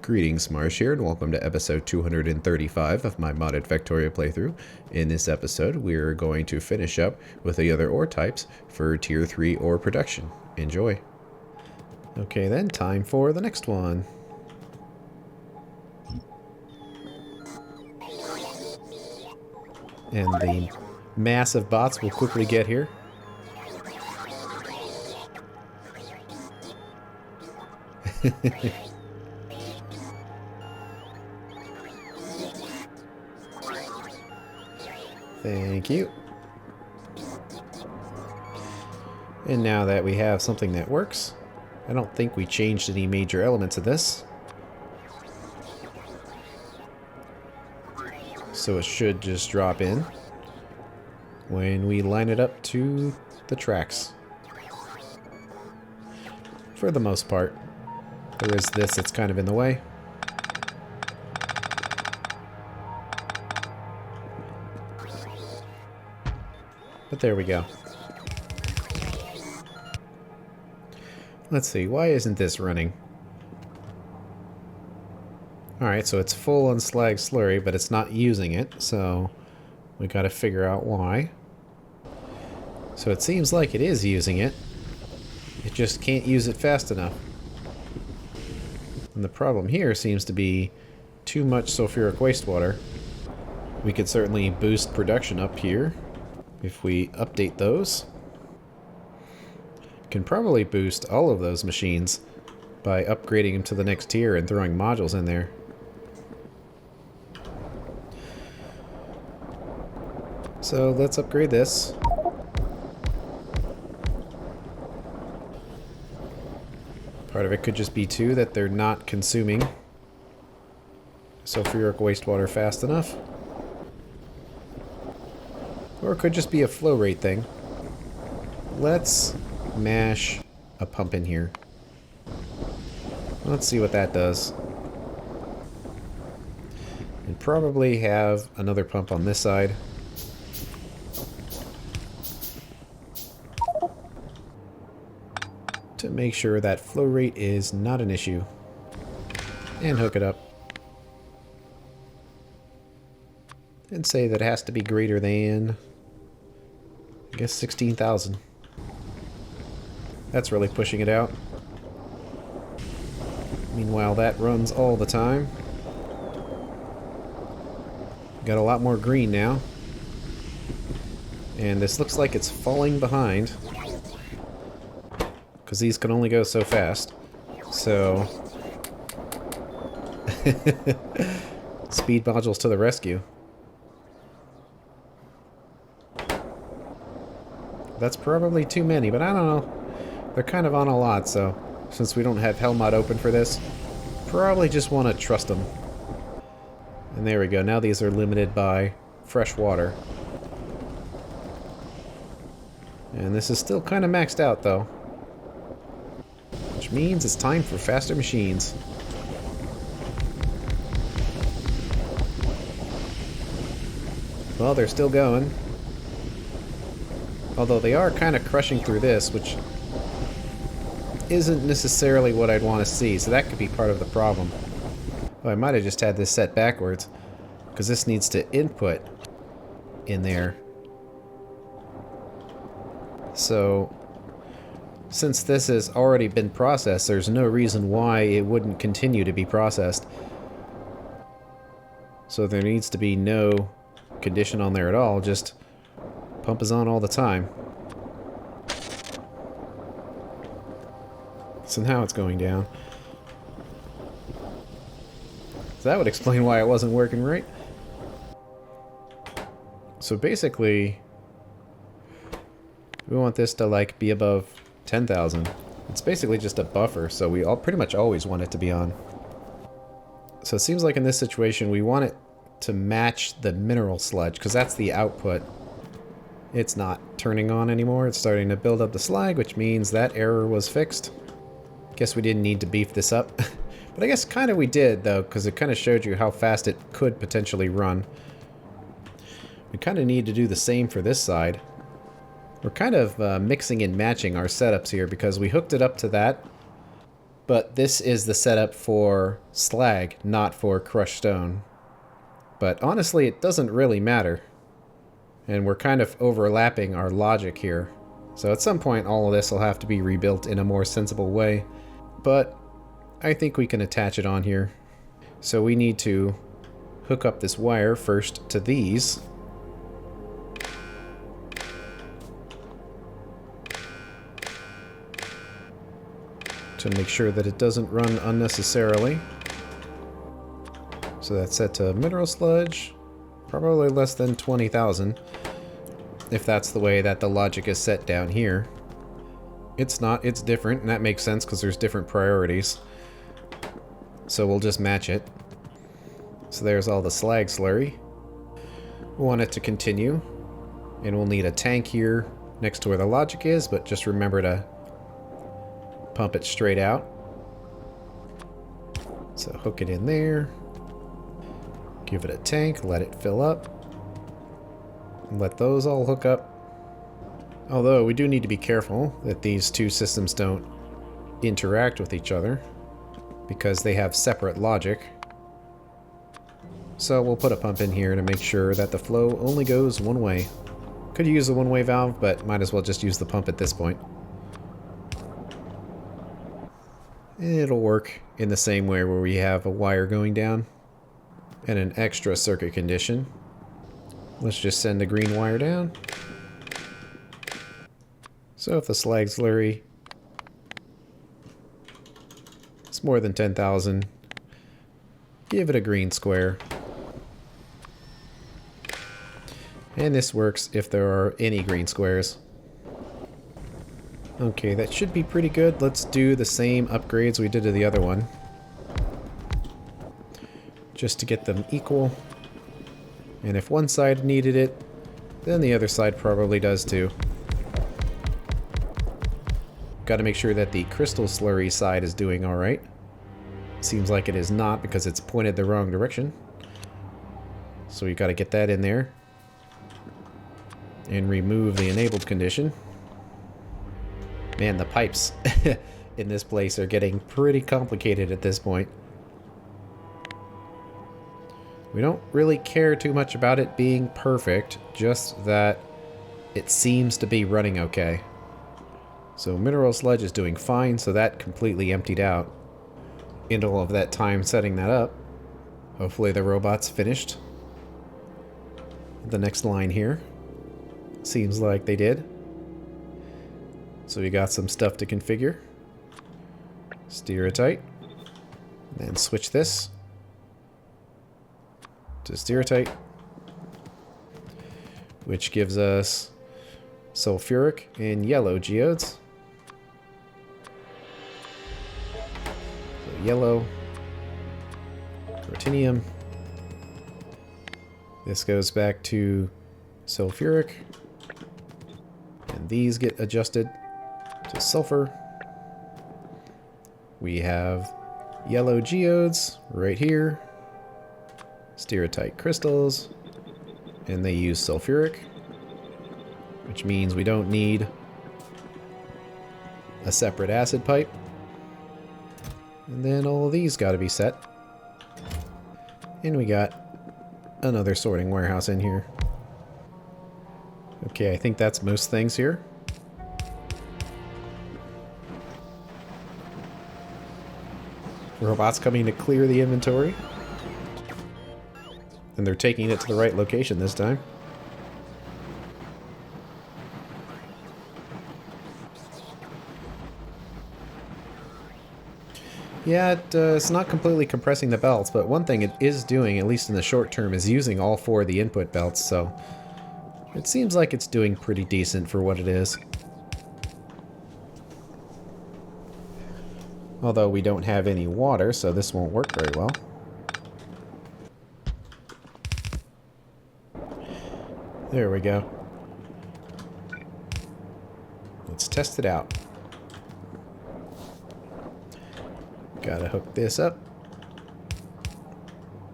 Greetings, Marsh here, and welcome to episode 235 of my modded Factorio playthrough. In this episode, we're going to finish up with the other ore types for Tier 3 ore production. Enjoy. Okay then, time for the next one. And the massive bots will quickly get here. Thank you. And now that we have something that works, I don't think we changed any major elements of this. So it should just drop in when we line it up to the tracks. For the most part. There is this that's kind of in the way. But there we go. Let's see, why isn't this running? Alright, so it's full on slag slurry, but it's not using it, so we gotta figure out why. So it seems like it is using it. It just can't use it fast enough. And the problem here seems to be too much sulfuric wastewater. We could certainly boost production up here if we update those. Can probably boost all of those machines by upgrading them to the next tier and throwing modules in there. So let's upgrade this. Part of it could just be too that they're not consuming sulfuric wastewater fast enough. Or it could just be a flow rate thing. Let's mash a pump in here. Let's see what that does. And probably have another pump on this side. To make sure that flow rate is not an issue. And hook it up. And say that it has to be greater than, I guess, 16,000. That's really pushing it out. Meanwhile, that runs all the time. Got a lot more green now. And this looks like it's falling behind, because these can only go so fast. So speed modules to the rescue. That's probably too many, but I don't know. They're kind of on a lot, so since we don't have Hellmod open for this, probably just want to trust them. And there we go. Now these are limited by fresh water. And this is still kind of maxed out, though. Which means it's time for faster machines. Well, they're still going. Although they are kind of crushing through this, which isn't necessarily what I'd want to see, so that could be part of the problem. Oh, I might have just had this set backwards, because this needs to input in there. So, since this has already been processed, there's no reason why it wouldn't continue to be processed. So there needs to be no condition on there at all, just pump is on all the time. So now it's going down. So that would explain why it wasn't working right. So basically, we want this to like be above 10,000. It's basically just a buffer, so we all pretty much always want it to be on. So it seems like in this situation we want it to match the mineral sludge, because that's the output. It's not turning on anymore. It's starting to build up the slag, which means that error was fixed. Guess we didn't need to beef this up. But I guess kind of we did, though, because it kind of showed you how fast it could potentially run. We kind of need to do the same for this side. We're kind of mixing and matching our setups here, because we hooked it up to that, But this is the setup for slag, not for crushed stone. But honestly, it doesn't really matter. And we're kind of overlapping our logic here. So at some point, all of this will have to be rebuilt in a more sensible way. But I think we can attach it on here. So we need to hook up this wire first to these. To make sure that it doesn't run unnecessarily. So that's set to mineral sludge. Probably less than 20,000. If that's the way that the logic is set down here. It's not, it's different, and that makes sense because there's different priorities. So we'll just match it. So there's all the slag slurry. We want it to continue. And we'll need a tank here next to where the logic is, but just remember to pump it straight out. So hook it in there. Give it a tank, let it fill up. And let those all hook up. Although we do need to be careful that these two systems don't interact with each other because they have separate logic. So we'll put a pump in here to make sure that the flow only goes one way. Could use the one-way valve, but might as well just use the pump at this point. It'll work in the same way where we have a wire going down and an extra circuit condition. Let's just send the green wire down. So if the slag slurry is more than 10,000, give it a green square. And this works if there are any green squares. Okay, that should be pretty good. Let's do the same upgrades we did to the other one. Just to get them equal. And if one side needed it, then the other side probably does too. Got to make sure that the crystal slurry side is doing alright. Seems like it is not because it's pointed the wrong direction. So we got to get that in there. And remove the enabled condition. Man, the pipes in this place are getting pretty complicated at this point. We don't really care too much about it being perfect, just that it seems to be running okay. So mineral sludge is doing fine, so that completely emptied out in all of that time setting that up. Hopefully the robot's finished. The next line here. Seems like they did. So we got some stuff to configure. Steer it tight. Then switch this to steerotite, which gives us sulfuric and yellow geodes. So yellow, ruthenium. This goes back to sulfuric, and these get adjusted to sulfur. We have yellow geodes right here. Stereotype crystals, and they use sulfuric, which means we don't need a separate acid pipe. And then all of these got to be set. And we got another sorting warehouse in here. Okay, I think that's most things here. Robots coming to clear the inventory. And they're taking it to the right location this time. Yeah, it's not completely compressing the belts, but one thing it is doing, at least in the short term, is using all four of the input belts, so it seems like it's doing pretty decent for what it is. Although we don't have any water, so this won't work very well. There we go. Let's test it out. Gotta hook this up.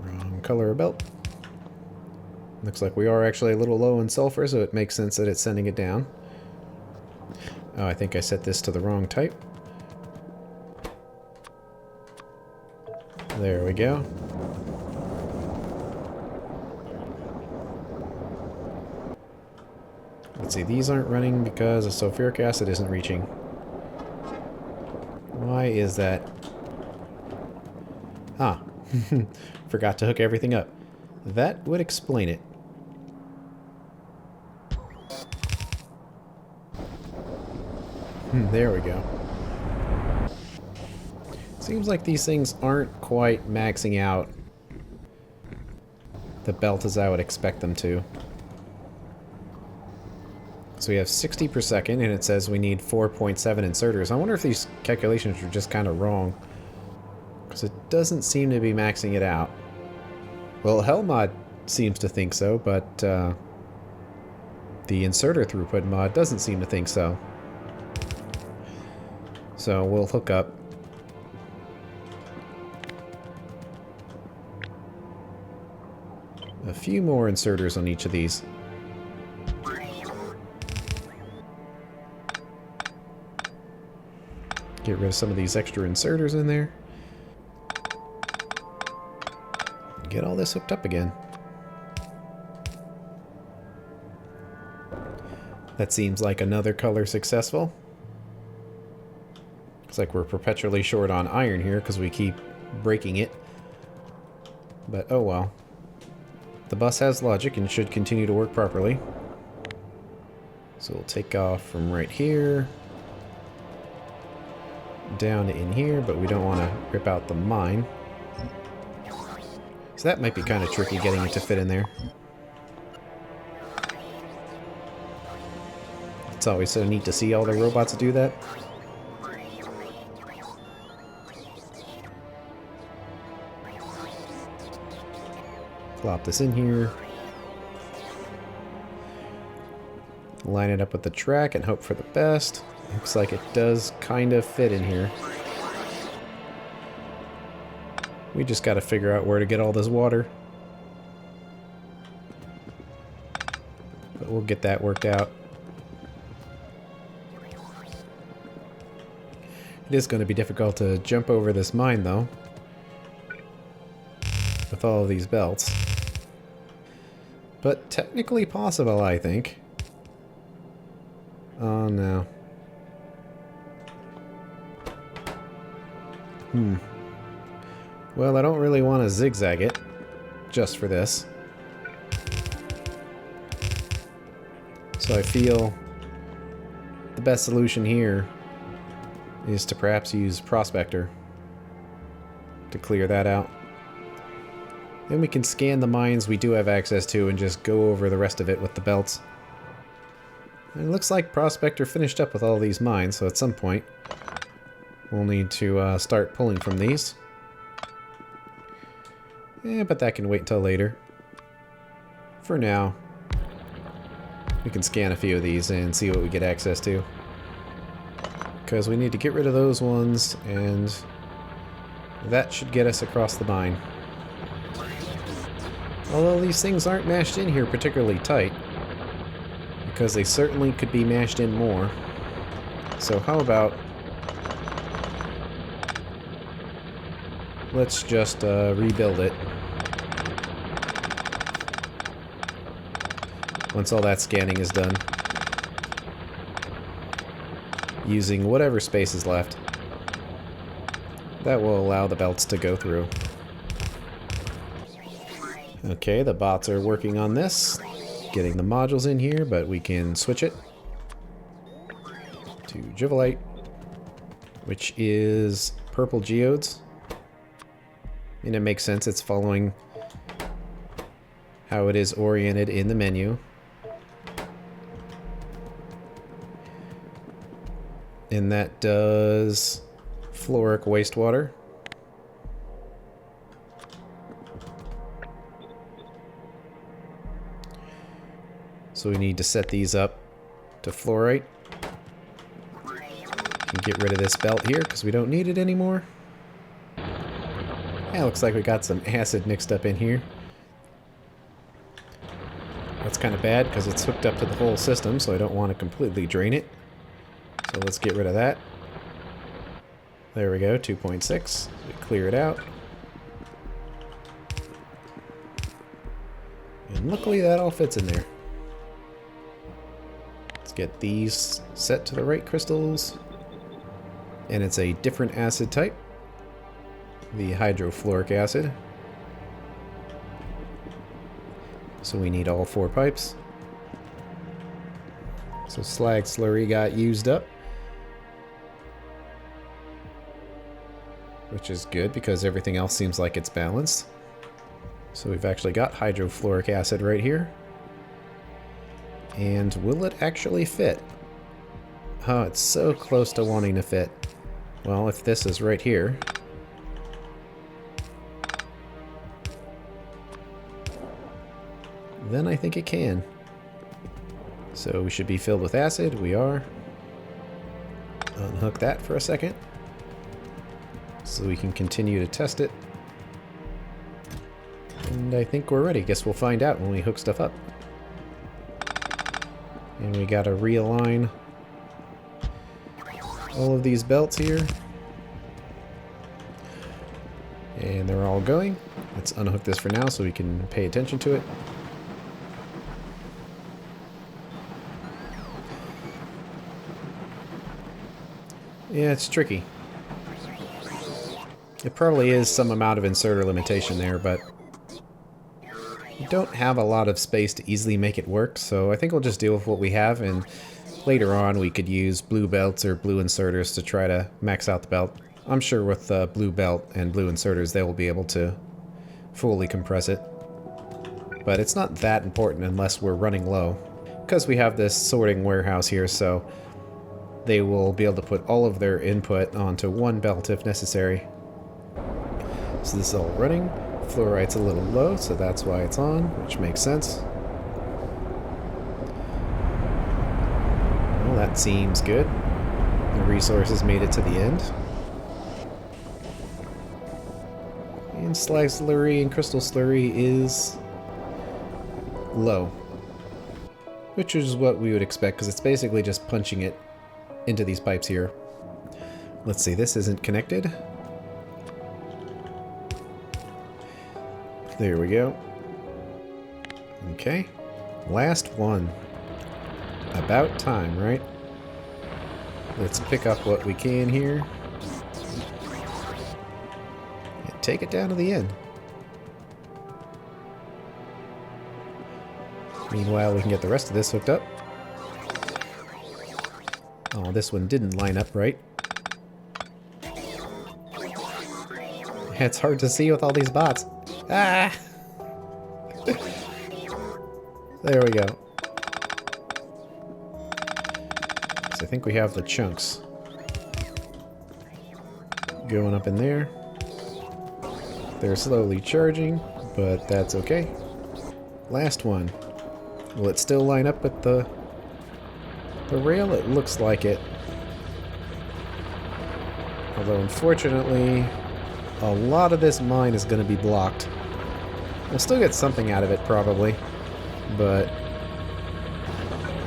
Wrong color of belt. Looks like we are actually a little low in sulfur, so it makes sense that it's sending it down. Oh, I think I set this to the wrong type. There we go. Let's see, these aren't running because the sulfuric acid isn't reaching. Why is that? Ah, forgot to hook everything up. That would explain it. There we go. Seems like these things aren't quite maxing out the belt as I would expect them to. So we have 60 per second, and it says we need 4.7 inserters. I wonder if these calculations are just kind of wrong, because it doesn't seem to be maxing it out. Well, Hellmod seems to think so, but the inserter throughput mod doesn't seem to think so. So we'll hook up a few more inserters on each of these. Get rid of some of these extra inserters in there. Get all this hooked up again. That seems like another color successful. Looks like we're perpetually short on iron here because we keep breaking it. But oh well. The bus has logic and should continue to work properly. So we'll take off from right here down to in here, but we don't want to rip out the mine. So that might be kind of tricky getting it to fit in there. It's always so neat to see all the robots do that. Plop this in here. Line it up with the track and hope for the best. Looks like it does kind of fit in here. We just got to figure out where to get all this water. But we'll get that worked out. It is going to be difficult to jump over this mine, though, with all of these belts. But technically possible, I think. Oh, no. Well, I don't really want to zigzag it, just for this. So I feel the best solution here is to perhaps use Prospector to clear that out. Then we can scan the mines we do have access to and just go over the rest of it with the belts. And it looks like Prospector finished up with all these mines, so at some point we'll need to start pulling from these. Yeah, but that can wait until later. For now, we can scan a few of these and see what we get access to. Because we need to get rid of those ones, and that should get us across the mine. Although these things aren't mashed in here particularly tight, because they certainly could be mashed in more. So how about let's just rebuild it. Once all that scanning is done. Using whatever space is left. That will allow the belts to go through. Okay, the bots are working on this. Getting the modules in here, but we can switch it to Jivolite, which is purple geodes. And it makes sense, it's following how it is oriented in the menu. And that does fluoric wastewater. So we need to set these up to fluorite. And get rid of this belt here because we don't need it anymore. Yeah, looks like we got some acid mixed up in here. That's kind of bad because it's hooked up to the whole system, so I don't want to completely drain it. So let's get rid of that. There we go, 2.6. We clear it out. And luckily that all fits in there. Let's get these set to the right crystals. And it's a different acid type. The hydrofluoric acid. So we need all 4 pipes. So slag slurry got used up. Which is good because everything else seems like it's balanced. So we've actually got hydrofluoric acid right here. And will it actually fit? Oh, it's so close to wanting to fit. Well, if this is right here, then I think it can. So we should be filled with acid. We are. Unhook that for a second, so we can continue to test it. And I think we're ready. Guess we'll find out when we hook stuff up. And we gotta realign all of these belts here. And they're all going. Let's unhook this for now so we can pay attention to it. Yeah, it's tricky. It probably is some amount of inserter limitation there, but we don't have a lot of space to easily make it work, so I think we'll just deal with what we have, and later on we could use blue belts or blue inserters to try to max out the belt. I'm sure with blue belt and blue inserters they will be able to fully compress it. But it's not that important unless we're running low, because we have this sorting warehouse here, so they will be able to put all of their input onto one belt if necessary. So this is all running. Fluorite's a little low, so that's why it's on, which makes sense. Well, that seems good. The resources made it to the end. And slag slurry and crystal slurry is low, which is what we would expect, because it's basically just punching it into these pipes here. Let's see, this isn't connected. There we go. Okay. Last one. About time, right? Let's pick up what we can here. And take it down to the end. Meanwhile, we can get the rest of this hooked up. Oh, this one didn't line up right. It's hard to see with all these bots. Ah! There we go. So I think we have the chunks going up in there. They're slowly charging, but that's okay. Last one. Will it still line up with the rail? It looks like it. Although unfortunately, a lot of this mine is going to be blocked. We'll still get something out of it probably, but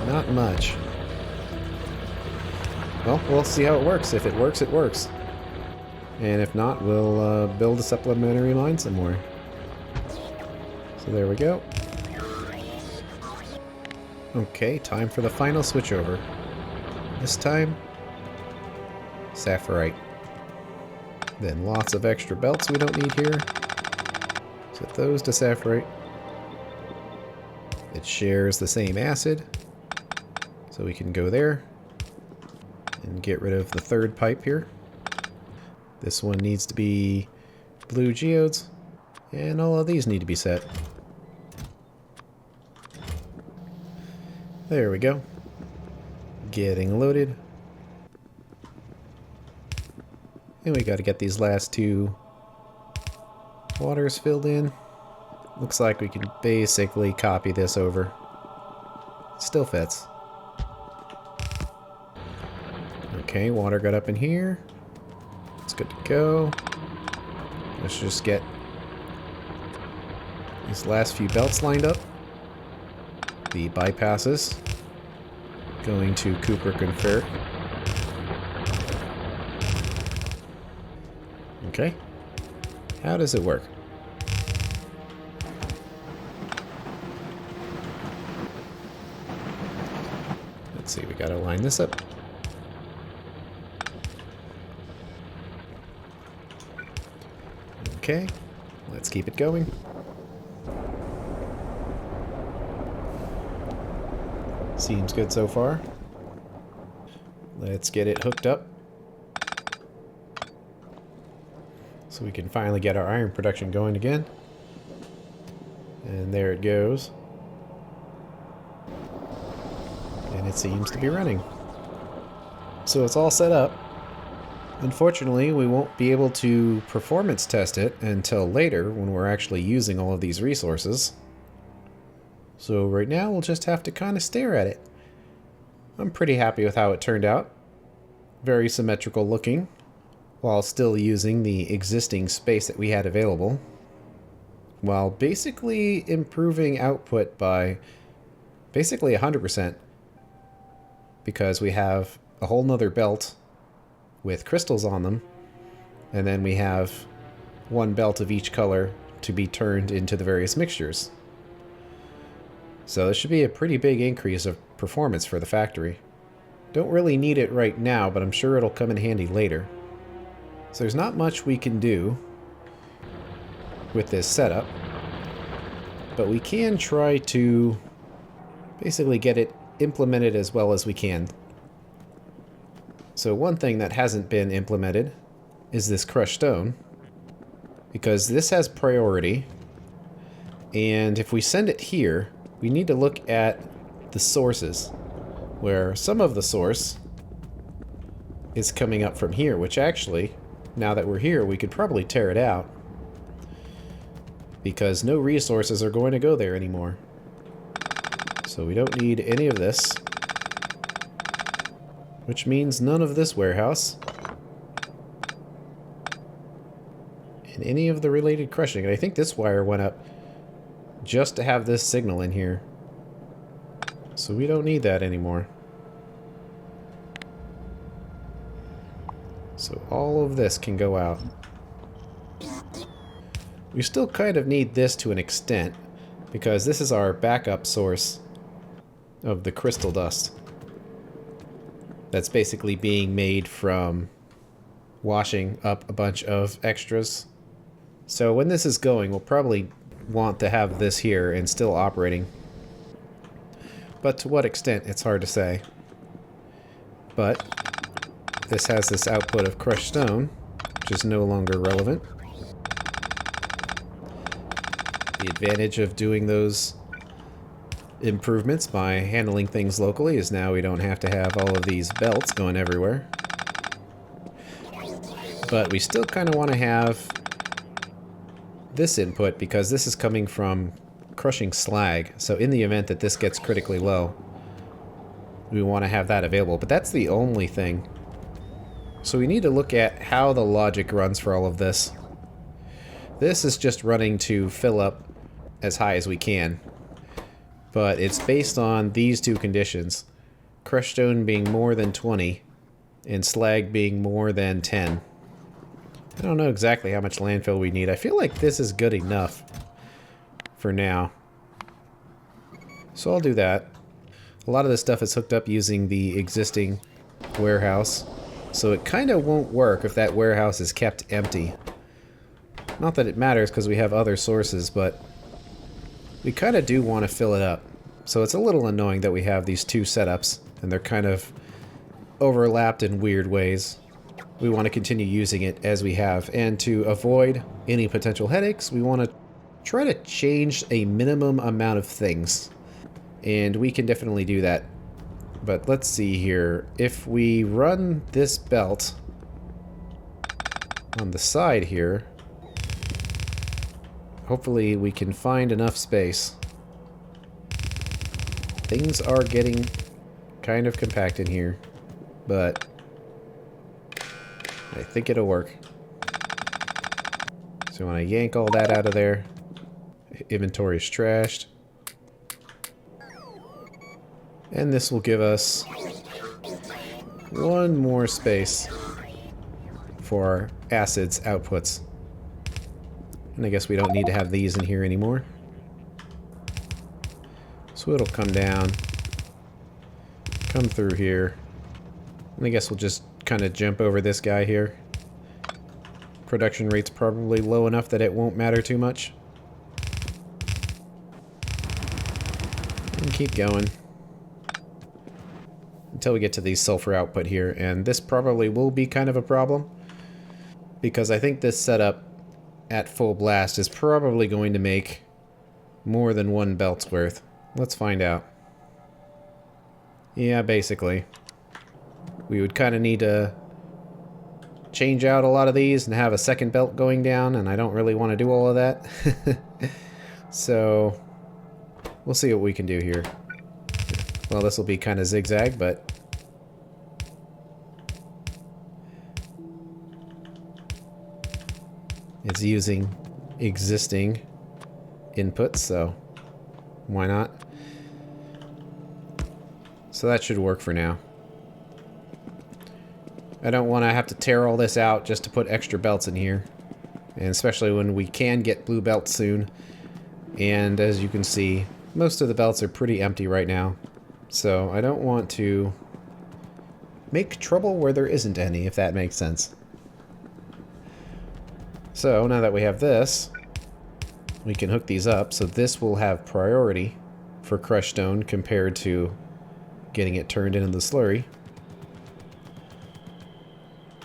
not much. Well, we'll see how it works. If it works, it works. And if not, we'll build a supplementary mine somewhere. So there we go. Okay, time for the final switchover. This time, sapphirite. Then lots of extra belts we don't need here. Set those to sapphirite. It shares the same acid, so we can go there and get rid of the third pipe here. This one needs to be blue geodes, and all of these need to be set. There we go. Getting loaded. And we got to get these last 2 waters filled in. Looks like we can basically copy this over. Still fits. Okay, water got up in here. It's good to go. Let's just get these last few belts lined up. The bypasses going to Cooper Confer. Okay. How does it work? Let's see, we gotta line this up. Okay, let's keep it going. Seems good so far. Let's get it hooked up so we can finally get our iron production going again. And there it goes. And it seems to be running. So it's all set up. Unfortunately, we won't be able to performance test it until later when we're actually using all of these resources. So right now we'll just have to kind of stare at it. I'm pretty happy with how it turned out. Very symmetrical looking, while still using the existing space that we had available, while basically improving output by basically 100%, because we have a whole nother belt with crystals on them, and then we have one belt of each color to be turned into the various mixtures. So this should be a pretty big increase of performance for the factory. Don't really need it right now, but I'm sure it'll come in handy later. So there's not much we can do with this setup, but we can try to basically get it implemented as well as we can. So one thing that hasn't been implemented is this crushed stone, because this has priority, and if we send it here, we need to look at the sources, where some of the source is coming up from here, which actually, now that we're here, we could probably tear it out, because no resources are going to go there anymore. So we don't need any of this, which means none of this warehouse, and any of the related crushing. And I think this wire went up just to have this signal in here. So we don't need that anymore. So all of this can go out. We still kind of need this to an extent, because this is our backup source of the crystal dust. That's basically being made from washing up a bunch of extras. So when this is going, we'll probably want to have this here and still operating. But to what extent, it's hard to say. But this has this output of crushed stone, which is no longer relevant. The advantage of doing those improvements by handling things locally is now we don't have to have all of these belts going everywhere. But we still kind of want to have this input, because this is coming from crushing slag. So in the event that this gets critically low, we want to have that available. But that's the only thing. So we need to look at how the logic runs for all of this. This is just running to fill up as high as we can. But it's based on these two conditions. Crushed stone being more than 20 and slag being more than 10. I don't know exactly how much landfill we need. I feel like this is good enough for now. So I'll do that. A lot of this stuff is hooked up using the existing warehouse. So it kind of won't work if that warehouse is kept empty. Not that it matters because we have other sources, but we kind of do want to fill it up. So it's a little annoying that we have these two setups and they're kind of overlapped in weird ways. We want to continue using it as we have, and to avoid any potential headaches, we want to try to change a minimum amount of things. And we can definitely do that. But let's see here. If we run this belt on the side here, hopefully we can find enough space. Things are getting kind of compact in here, but I think it'll work. So when I yank all that out of there, inventory is trashed. And this will give us one more space for our acids outputs. And I guess we don't need to have these in here anymore. So it'll come down come through here. And I guess we'll just kind of jump over this guy here. Production rate's probably low enough that it won't matter too much. And keep going until we get to the sulfur output here, and this probably will be kind of a problem because I think this setup at full blast is probably going to make more than one belt's worth. Let's find out. Yeah, basically. We would kind of need to change out a lot of these and have a second belt going down, and I don't really want to do all of that. So we'll see what we can do here. Well, this will be kind of zigzag, but it's using existing inputs, so why not? So that should work for now. I don't want to have to tear all this out just to put extra belts in here, and especially when we can get blue belts soon. And as you can see, most of the belts are pretty empty right now, so I don't want to make trouble where there isn't any, if that makes sense. So now that we have this, we can hook these up, so this will have priority for crushed stone compared to getting it turned into the slurry.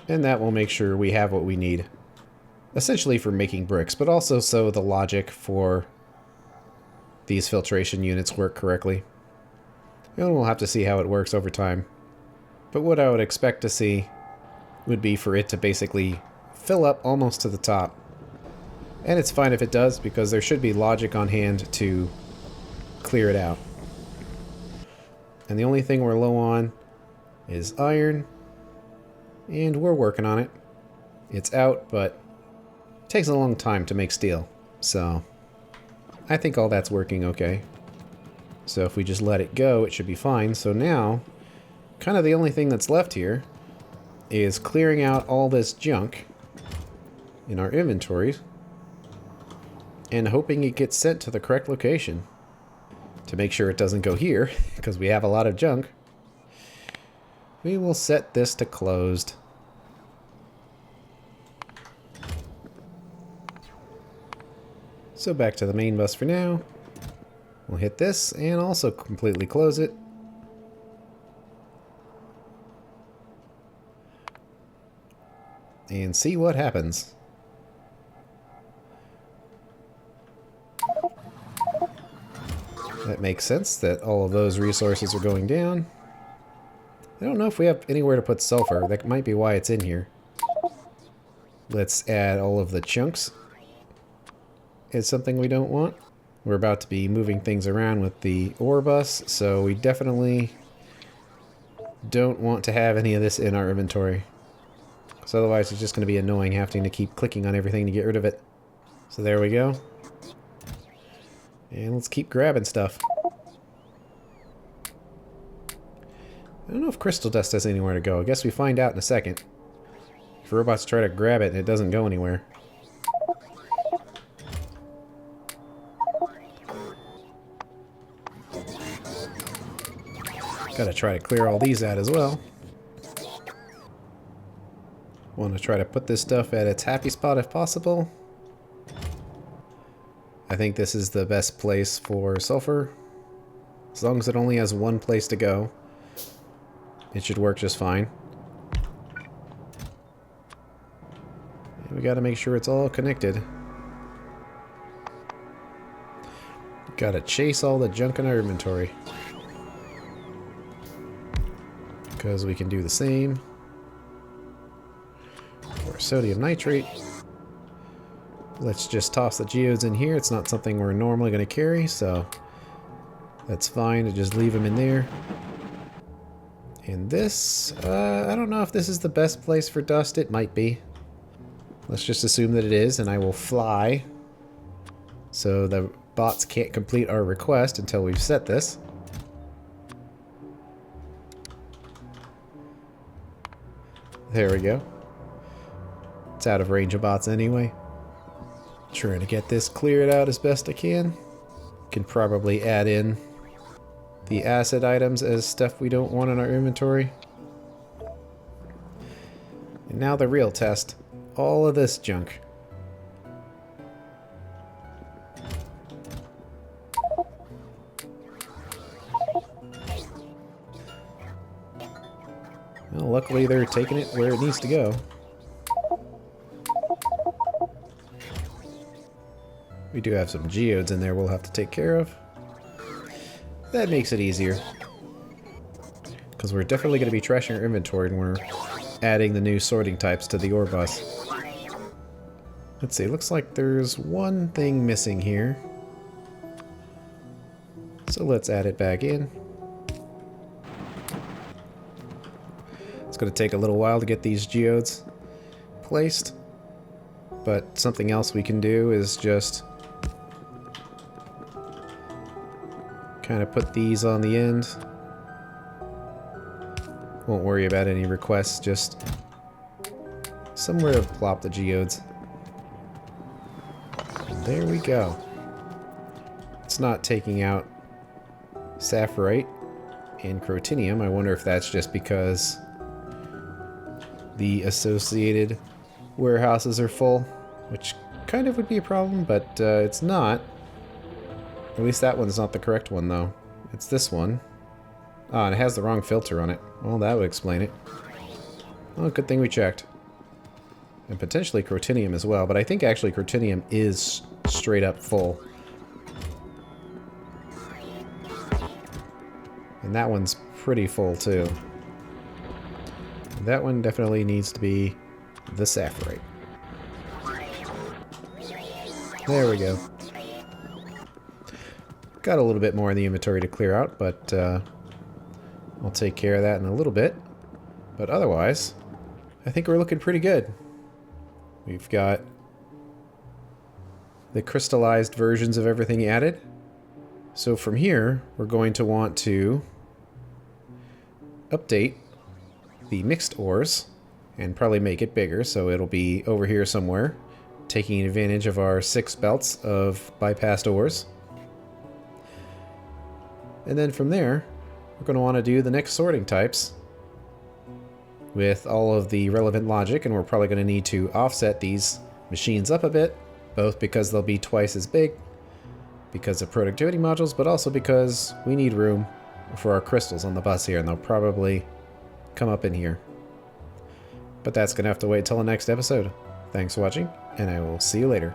And that will make sure we have what we need, essentially for making bricks, but also so the logic for these filtration units work correctly. And we'll have to see how it works over time. But what I would expect to see would be for it to basically fill up almost to the top. And it's fine if it does, because there should be logic on hand to clear it out. And the only thing we're low on is iron, and we're working on it. It's out, but it takes a long time to make steel, so I think all that's working okay. So if we just let it go, it should be fine. So now, kind of the only thing that's left here is clearing out all this junk in our inventories and hoping it gets sent to the correct location. To make sure it doesn't go here, because we have a lot of junk, we will set this to closed. So back to the main bus for now. We'll hit this and also completely close it. And see what happens. That makes sense that all of those resources are going down. I don't know if we have anywhere to put sulfur. That might be why it's in here. Let's add all of the chunks. It's something we don't want. We're about to be moving things around with the ore bus, so we definitely don't want to have any of this in our inventory. So otherwise it's just going to be annoying having to keep clicking on everything to get rid of it. So there we go. And let's keep grabbing stuff. I don't know if crystal dust has anywhere to go. I guess we find out in a second. If robots try to grab it and it doesn't go anywhere. Gotta try to clear all these out as well. Want to try to put this stuff at its happy spot if possible. I think this is the best place for sulfur. As long as it only has one place to go, it should work just fine. And we gotta make sure it's all connected. Gotta chase all the junk in our inventory. Because we can do the same for sodium nitrate. Let's just toss the geodes in here. It's not something we're normally going to carry, so that's fine to just leave them in there. And this, I don't know if this is the best place for dust. It might be. Let's just assume that it is, and I will fly so the bots can't complete our request until we've set this. There we go. It's out of range of bots anyway. Trying to get this cleared out as best I can. Can probably add in the acid items as stuff we don't want in our inventory. And now the real test. All of this junk. Well, luckily they're taking it where it needs to go. We do have some geodes in there we'll have to take care of. That makes it easier. Because we're definitely going to be trashing our inventory when we're adding the new sorting types to the ore bus. Let's see, looks like there's one thing missing here. So let's add it back in. It's going to take a little while to get these geodes placed. But something else we can do is just kind of put these on the end. Won't worry about any requests, just somewhere to plop the geodes. And there we go. It's not taking out sapphirite and crotinium. I wonder if that's just because the associated warehouses are full, which kind of would be a problem, but it's not. At least that one's not the correct one, though. It's this one. Ah, and it has the wrong filter on it. Well, that would explain it. Oh, good thing we checked. And potentially crotinium as well, but I think actually crotinium is straight up full. And that one's pretty full, too. That one definitely needs to be the sapphirite. There we go. Got a little bit more in the inventory to clear out, but I'll take care of that in a little bit. But otherwise, I think we're looking pretty good. We've got the crystallized versions of everything added. So from here, we're going to want to update the mixed ores and probably make it bigger, so it'll be over here somewhere, taking advantage of our 6 belts of bypassed ores. And then from there, we're going to want to do the next sorting types with all of the relevant logic, and we're probably going to need to offset these machines up a bit, both because they'll be twice as big because of productivity modules, but also because we need room for our crystals on the bus here, and they'll probably come up in here. But that's going to have to wait till the next episode. Thanks for watching, and I will see you later.